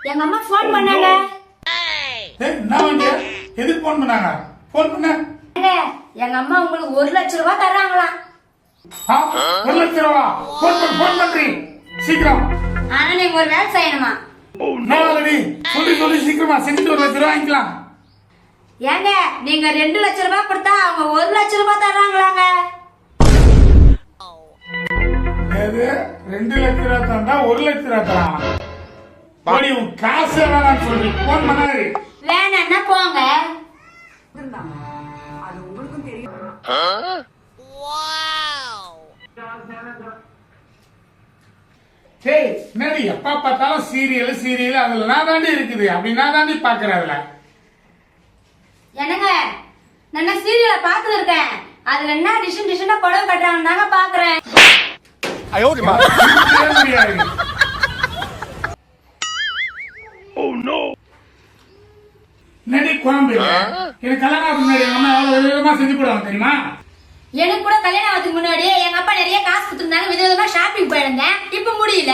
எங்க அம்மா போன் பண்ணாங்க. என்ன வண்டியா? எதுக்கு போன் பண்ணாங்க? போன் பண்ண எங்க அம்மா உங்களுக்கு 1 லட்சம் ரூபாய் தர்றாங்களாம். 1 லட்சம் ரூபா? போன் பண்றீ சீக்கிரம். ஆனா நீங்க ஒரு வேலை செய்யணுமா? சொல்லி சீக்கிரமா செஞ்சு 1 லட்சம் ரூபாய் வாங்கிக்கலாம். ஏங்க நீங்க 2 லட்சம் ரூபாய் கொடுத்தா அவங்க 1 லட்சம் ரூபாய் தர்றாங்களாங்க. 2 லட்சம் ரூபாய் தந்தா 1 லட்சம் ரூபாய் தரான். போடி உன் காசு வேணாம்னு சொல்லி போன் பண்ணாரு. வேணான்னா போங்க. அது உங்களுக்கும் தெரியும். ஏய் என்னடி எப்ப பார்த்தாலும் சீரியல் அதுல நான் தாண்டி இருக்குது. அப்படி நான் தாண்டி பாக்குறேன் அதுல. என்னங்க நான் சீரியலை பார்த்துட்டு இருக்கேன். அதுல என்ன டிஷனா புடவை கட்டுறாங்கன்னு தாங்க பாக்குறேன். நடி குழம்பு எனக்கு கல்யாணம் முன்னாடி அம்மா எவ்வளவு விதமா செஞ்சு போடுவாங்க தெரியுமா? எனக்கு கூட கல்யாணம் ஆகிறதுக்கு முன்னாடி எங்க அப்பா நிறைய காசு கொடுத்துருந்தாங்க. விதவிதமா ஷாப்பிங் போயிருந்தேன். இப்ப முடியல.